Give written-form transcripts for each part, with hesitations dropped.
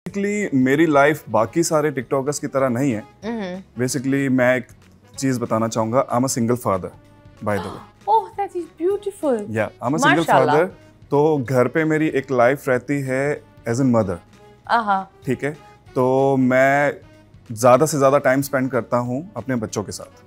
Basically मेरी life बाकी सारे टिकटॉकर्स की तरह नहीं है। बेसिकली मैं एक चीज बताना चाहूंगा, I am a single father by the way. Oh that is beautiful. Yeah I am a single father, तो घर पे मेरी एक लाइफ रहती है एज एन मदर। ठीक है, तो मैं ज़्यादा से ज़्यादा टाइम स्पेंड करता हूँ अपने बच्चों के साथ।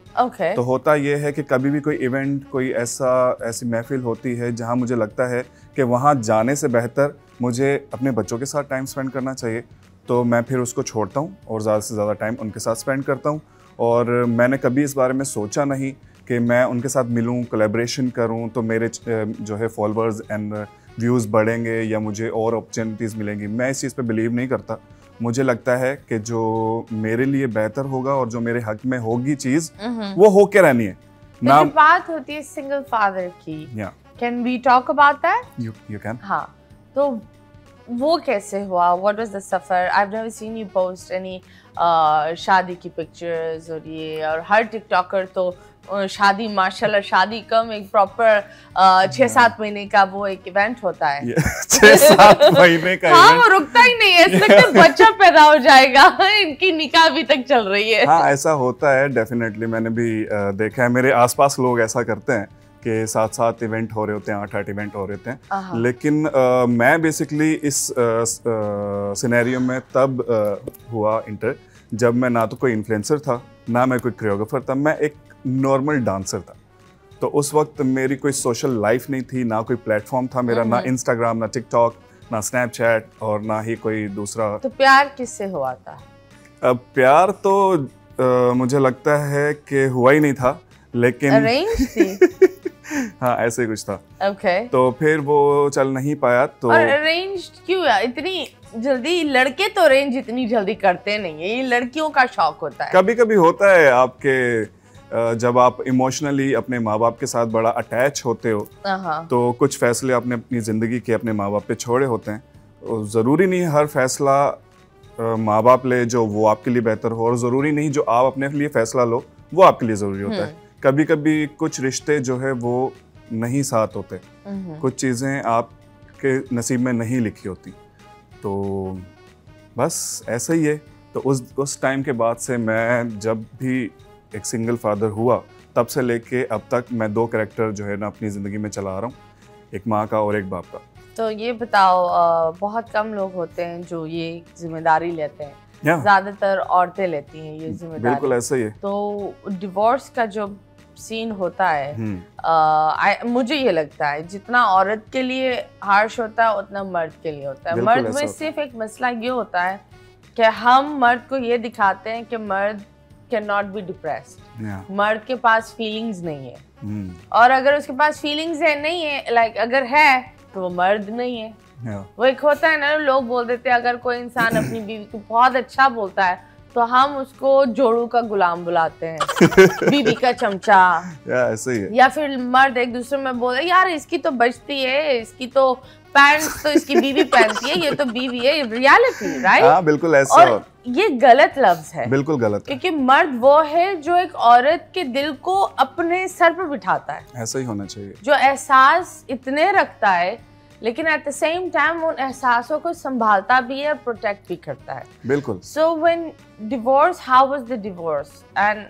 तो होता ये है कि कभी भी कोई इवेंट, कोई ऐसी महफिल होती है जहाँ मुझे लगता है कि वहाँ जाने से बेहतर मुझे अपने बच्चों के साथ टाइम स्पेंड करना चाहिए, तो मैं फिर उसको छोड़ता हूँ और ज़्यादा से ज़्यादा टाइम उनके साथ स्पेंड करता हूँ। और मैंने कभी इस बारे में सोचा नहीं कि मैं उनके साथ मिलूँ, कोलैबोरेशन करूँ तो मेरे जो है फॉलोअर्स एंड व्यूज़ बढ़ेंगे या मुझे और अपॉर्चुनिटीज़ मिलेंगी। मैं इस चीज़ पे बिलीव नहीं करता। मुझे लगता है कि जो मेरे लिए बेहतर होगा और जो मेरे हक में होगी चीज़, वो होके रहनी है ना। तो बात होती है सिंगल फादर की, can we talk about that? You can. हाँ, तो वो कैसे हुआ? व्हाट वाज द सफर? I have never seen you post any शादी की पिक्चर्स और ये, और हर टिकटॉकर तो शादी, माशाल्लाह शादी कम, एक प्रॉपर 6-7 महीने का वो एक इवेंट होता है। 6-7 महीने का हाँ, वो रुकता ही नहीं है, ऐसा लगता है बच्चा पैदा हो जाएगा। इनकी निकाह अभी तक चल रही है। हाँ, ऐसा होता है डेफिनेटली। मैंने भी देखा है, मेरे आसपास लोग ऐसा करते हैं कि 7-7 इवेंट हो रहे होते हैं, 8-8 इवेंट हो रहे होते हैं। लेकिन मैं बेसिकली इस सिनेरियो में तब हुआ इंटर जब मैं ना तो कोई इन्फ्लुएंसर था, ना मैं कोई कोरियोग्राफर था, मैं एक नॉर्मल डांसर था। तो उस वक्त मेरी कोई सोशल लाइफ नहीं थी, ना कोई प्लेटफॉर्म था मेरा, ना इंस्टाग्राम, ना टिकटॉक, ना स्नैपचैट और ना ही कोई दूसरा। तो प्यार किससे हुआ था? प्यार तो मुझे लगता है कि हुआ ही नहीं था, लेकिन अरेंज थी। हाँ, ऐसे कुछ था। तो फिर वो चल नहीं पाया। तो और अरेंज क्यों यार? इतनी जल्दी लड़के तो अरेंज इतनी जल्दी करते नहीं है, ये लड़कियों का शौक होता है। कभी कभी होता है आपके, जब आप इमोशनली अपने माँ बाप के साथ बड़ा अटैच होते हो, तो कुछ फैसले आपने अपनी ज़िंदगी के अपने माँ बाप पे छोड़े होते हैं। ज़रूरी नहीं हर फैसला माँ बाप ले जो वो आपके लिए बेहतर हो, और ज़रूरी नहीं जो आप अपने लिए फैसला लो वो आपके लिए ज़रूरी होता है। कभी कभी कुछ रिश्ते जो है वो नहीं साथ होते, कुछ चीज़ें आपके नसीब में नहीं लिखी होती, तो बस ऐसा ही है। तो उस टाइम के बाद से मैं जब भी एक सिंगल फादर हुआ, तब से लेके अब तक मैं 2 कैरेक्टर जो है ना अपनी ज़िंदगी में चला रहा हूँ, एक माँ का और एक बाप का। तो ये बताओ, बहुत कम लोग होते हैं जो ये जिम्मेदारी लेते हैं, ज्यादातर औरतें लेती हैं ये जिम्मेदारी। बिल्कुल ऐसा ही है। तो डिवोर्स का जो सीन होता है, मुझे ये लगता है जितना औरत के लिए हार्श होता है उतना मर्द के लिए होता है। मर्द में सिर्फ एक मसला ये होता है कि हम मर्द को ये दिखाते हैं कि मर्द कैन नॉट बी डिप्रेस्ड, मर्द के पास फीलिंग्स नहीं है। और अगर उसके पास फीलिंग्स है नहीं है, लाइक अगर है तो वो मर्द नहीं है। वो एक होता है ना, लोग बोल देते हैं अगर कोई इंसान अपनी बीवी को बहुत अच्छा बोलता है तो हम उसको जोड़ू का गुलाम बुलाते हैं, बीवी का चमचा। ऐसे ही है। या फिर मर्द एक दूसरे में बोले यार इसकी तो बचती है, इसकी तो पैंट्स तो इसकी बीवी पहनती है, ये तो बीवी है। Reality, right? हाँ, बिल्कुल ऐसा। और ये गलत लफ्ज है, बिल्कुल गलत, क्योंकि मर्द वो है जो एक औरत के दिल को अपने सर पर बिठाता है। ऐसा ही होना चाहिए, जो एहसास इतने रखता है लेकिन एट द सेम टाइम उन एहसासों को संभालता भी है, प्रोटेक्ट भी करता है। बिल्कुल। So when divorce, how was the divorce and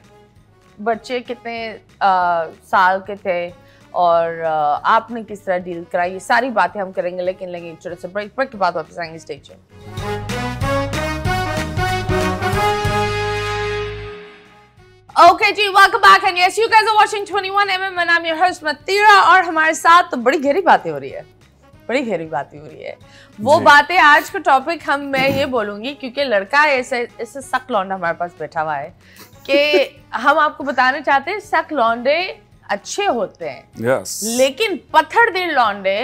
बच्चे कितने साल के थे और आपने किस तरह डील करा, ये सारी बातें हम करेंगे, लेकिन लेंगे छोटे से ब्रेक के बाद वापस आएंगे। Stay tuned. Okay जी, welcome back and yes, you guys are watching 21mm and I'm your host Matira, और हमारे साथ तो बड़ी गहरी बातें हो रही है, बड़ी गहरी बातें हो रही है। वो बातें, आज का टॉपिक मैं ये बोलूंगी क्योंकि लड़का ऐसे सक लौंडा हमारे पास बैठा हुआ है कि हम आपको बताना चाहते हैं सक लौंडे अच्छे होते हैं, लेकिन पत्थर दिल लौंडे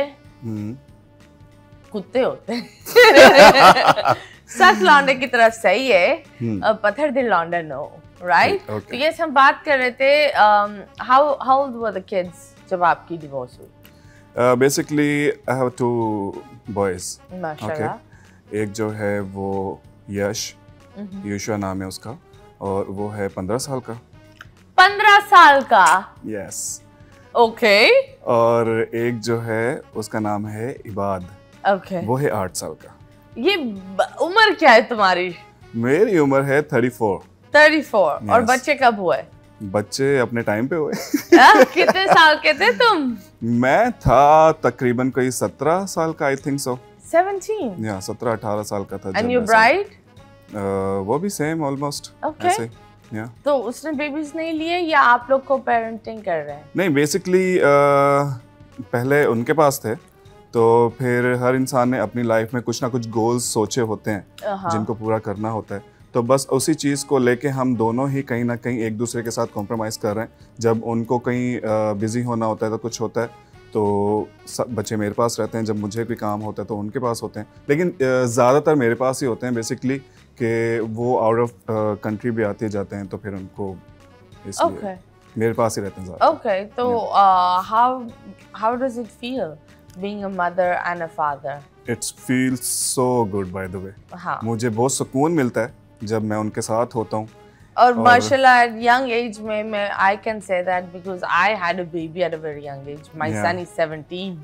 कुत्ते होते हैं। सक लौंडे की तरफ सही है, पत्थर दिल लौंडा नो, राइट? तो ये हम बात कर रहे थे, how old were the kids जब आपकी डिवोर्स हुई? Basically I have 2 boys. माशाल्लाह। एक जो है वो यश, यूशुआ नाम है उसका, और वो है 15 साल का। 15 साल का? यस। ओके। और एक जो है उसका नाम है इबाद। ओके। वो है 8 साल का। ये उम्र क्या है तुम्हारी? मेरी उम्र है 34। 34। yes. और बच्चे कब हुए? बच्चे अपने टाइम पे हुए। कितने साल के थे तुम? मैं था तकरीबन कोई 17 साल का, आई थिंक सो। 17? या 17-18 साल का था। And your bride? वो भी सेम ऑलमोस्ट ऐसे। Yeah. तो उसने बेबीज नहीं लिए या आप लोग को पेरेंटिंग कर रहे हैं? नहीं, बेसिकली पहले उनके पास थे, तो फिर हर इंसान ने अपनी लाइफ में कुछ ना कुछ गोल्स सोचे होते हैं जिनको पूरा करना होता है। तो बस उसी चीज़ को लेके हम दोनों ही कहीं ना कहीं एक दूसरे के साथ कॉम्प्रोमाइज़ कर रहे हैं। जब उनको कहीं बिजी होना होता है तो कुछ होता है, तो बच्चे मेरे पास रहते हैं। जब मुझे कोई काम होता है तो उनके पास होते हैं, लेकिन ज़्यादातर मेरे पास ही होते हैं बेसिकली, कि वो आउट ऑफ कंट्री भी आते जाते हैं, तो फिर उनको इसलिए मेरे पास ही रहते हैं ज़्यादा। ओके, तो how does it feel being a mother and a father? It feels so good bye the वे। मुझे बहुत सुकून मिलता है जब मैं उनके साथ होता हूँ। और माशाल्लाह यंग एज में मैं I can say that because I had a baby at a very young age. My son is 17,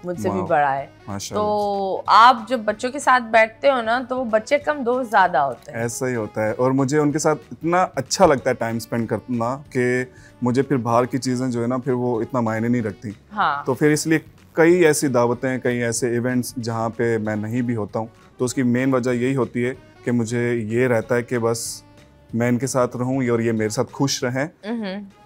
मुझसे भी बड़ा है। तो आप जब बच्चों के साथ बैठते हो ना, तो वो बच्चे कम दोस्त ज्यादा होते हैं। ऐसा ही होता है, और मुझे उनके साथ इतना अच्छा लगता है टाइम स्पेंड करना कि मुझे फिर बाहर की चीजें जो है ना, फिर वो इतना मायने नहीं रखती। हाँ। तो फिर इसलिए कई ऐसी दावतें, कई ऐसे इवेंट्स जहाँ पे मैं नहीं भी होता हूँ, तो उसकी मेन वजह यही होती है कि मुझे ये रहता है कि बस मैं इनके साथ रहूँ और ये मेरे साथ खुश रहें।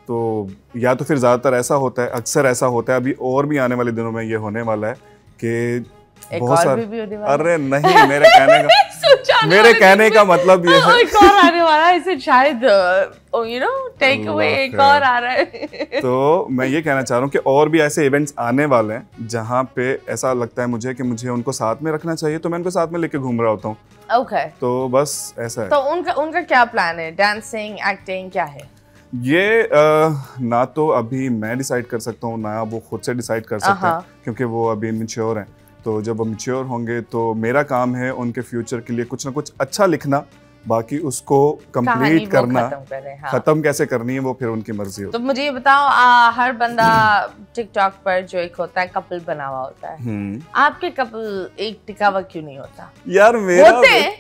तो या तो फिर ज़्यादातर ऐसा होता है, अक्सर ऐसा होता है, अभी और भी आने वाले दिनों में ये होने वाला है कि बहुत सारे, अरे नहीं, मेरे कहने का मतलब ये है एक और आने वाला है, इसे शायद यू नो टेक अवे एक और आ रहा है। तो मैं ये कहना चाह रहा हूँ कि और भी ऐसे इवेंट्स आने वाले हैं जहाँ पे ऐसा लगता है मुझे कि मुझे उनको साथ में रखना चाहिए, तो मैं उनको साथ में लेके घूम रहा होता हूँ। ओके। तो बस ऐसा है। तो उनका क्या प्लान है? डांसिंग, एक्टिंग, क्या है? ये ना तो अभी मैं डिसाइड कर सकता हूँ, ना वो खुद से डिसाइड कर सकते हैं, क्योंकि वो अभी मैच्योर हैं। तो जब वो मैच्योर होंगे तो मेरा काम है उनके फ्यूचर के लिए कुछ ना कुछ अच्छा लिखना, बाकी उसको कंप्लीट करना, खत्म कैसे करनी है वो फिर उनकी मर्जी होती है। तो मुझे ये बताओ, हर बंदा टिकटॉक पर जो एक होता है कपल बना हुआ होता है, आपके कपल एक टिका हुआ क्यों नहीं होता? यार मेरा होते हैं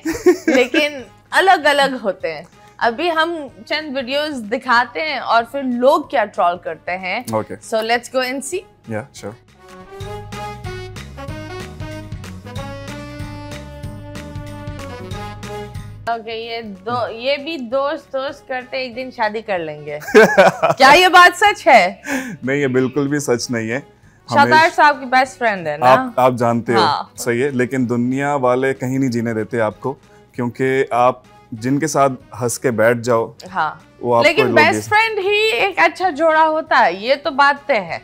लेकिन अलग अलग होते हैं। अभी हम चंद वीडियोस दिखाते हैं और फिर लोग क्या ट्रोल करते हैं। सो लेट्स गो एंड सी। या श्योर। ओके, ये भी दोस्त करते एक दिन शादी कर लेंगे। क्या ये बात सच है? नहीं, ये बिल्कुल भी सच नहीं है। शादार साहब की बेस्ट फ्रेंड है ना? आप जानते हो। सही है, लेकिन दुनिया वाले कहीं नहीं जीने देते आपको, क्योंकि आप जिनके साथ हंस के बैठ जाओ, वो आपको, लेकिन बेस्ट फ्रेंड ही एक अच्छा जोड़ा होता है, ये तो बात तय है।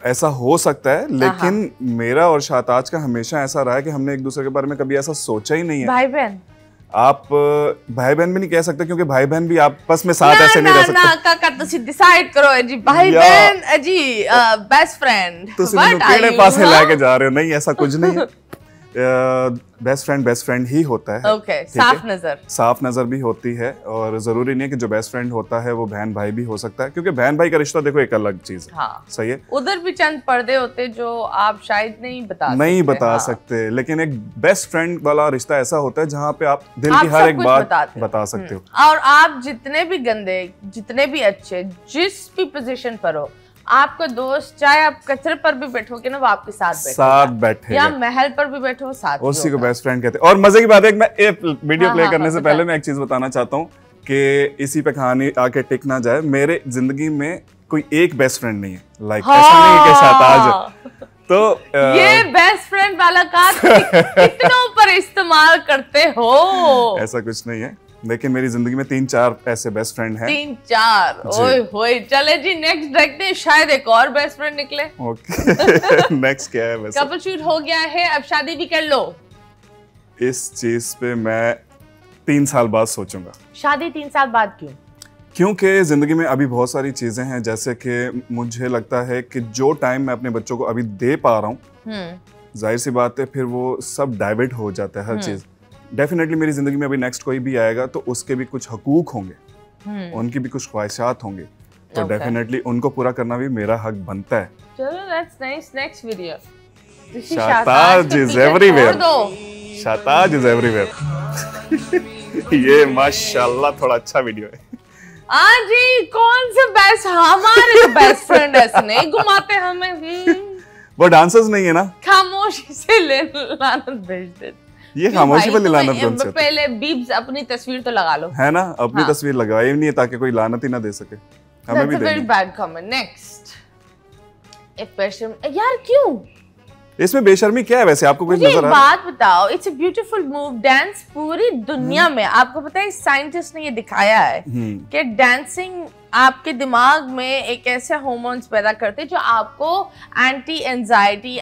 ऐसा हो सकता है, लेकिन मेरा और शाहताज का हमेशा ऐसा रहा है कि हमने एक दूसरे के बारे में कभी ऐसा सोचा ही नहीं है। भाई बहन, आप भाई बहन भी नहीं कह सकते, क्योंकि भाई बहन भी आपस में साथ ऐसे नहीं रह सकते। ना काका तुसी डिसाइड करो जी, भाई बहन जी बेस्ट फ्रेंड। तुसी मेनू केड़े पासे लेके जा रहे हो? नहीं, ऐसा कुछ नहीं है। बेस्ट फ्रेंड ही होता है। ओके, साफ नजर भी होती है, और जरूरी नहीं है कि जो बेस्ट फ्रेंड होता है वो बहन भाई भी हो सकता है, क्योंकि बहन भाई का रिश्ता देखो एक अलग चीज है। सही है, उधर भी चंद पर्दे होते जो आप शायद नहीं बता सकते, लेकिन एक बेस्ट फ्रेंड वाला रिश्ता ऐसा होता है जहाँ पे आप दिल की हर एक बात बता सकते हो। और आप जितने भी गंदे, जितने भी अच्छे, जिस भी पोजीशन पर हो, आपका दोस्त चाहे आप कचरे पर भी बैठोगे ना, वो आपके साथ बैठेगा, या महल पर भी बैठो साथ, उसी को बेस्ट फ्रेंड कहते हैं। और मजे की बात है, मैं एक वीडियो प्ले करने से पहले मैं एक चीज बताना चाहता हूँ कि इसी पे कहानी आके टिक ना जाए। मेरे जिंदगी में कोई एक बेस्ट फ्रेंड नहीं है, ऐसा नहीं है कि शाहताज। तो ये बेस्ट फ्रेंड वाला कार्ड कितनों पर इस्तेमाल करते हो? ऐसा कुछ नहीं है, लेकिन मेरी जिंदगी में 3-4 ऐसे बेस्ट फ्रेंड हैं। 3-4? ओए होए, चले जी नेक्स्ट देखते हैं, शायद एक और बेस्ट फ्रेंड निकले। ओके। नेक्स्ट क्या है? वैसे कपल शूट हो गया है, अब शादी भी कर लो। इस चीज पे मैं 3 साल बाद सोचूंगा। शादी 3 साल बाद क्यों? क्योंकि जिंदगी में अभी बहुत सारी चीजें हैं, जैसे कि मुझे लगता है कि जो टाइम मैं अपने बच्चों को अभी दे पा रहा हूँ, जाहिर सी बात है फिर वो सब डाइवर्ट हो जाता है हर चीज। डेफिनेटली मेरी जिंदगी में अभी नेक्स्ट कोई भी आएगा तो उसके भी कुछ हकूक होंगे, उनकी भी कुछ ख्वाहिशात होंगे, तो डेफिनेटली उनको पूरा करना भी मेरा हक बनता है। चलो that's nice, next video. Shahtaj is everywhere. Shahtaj is everywhere. ये माशाल्लाह थोड़ा अच्छा वीडियो है। हाँ जी, कौन से बेस्ट, हमारे बेस्ट फ्रेंड ऐसे नहीं घुमाते हमें। वो डांसर्स नहीं है ना, खामोशी से लानत भेज देते। ये खामोशी वाली लानत कौन सी? पहले बीब्स अपनी तस्वीर तो लगा लो, है ना, अपनी तस्वीर लगाई नहीं है ताकि कोई लानत ही ना दे सके। हमें भी वेरी बैड कमेंट। नेक्स्ट, एक क्वेश्चन यार, क्यों इसमें बेशर्मी क्या है वैसे, आपको कुछ नजर आ रहा है? बात बताओ, it's a beautiful move. Dance पूरी दुनिया में, आपको पता है साइंटिस्ट ने ये दिखाया है कि डांसिंग आपके दिमाग में एक ऐसे हार्मोन्स पैदा करते हैं जो आपको एंटी एंजाइटी,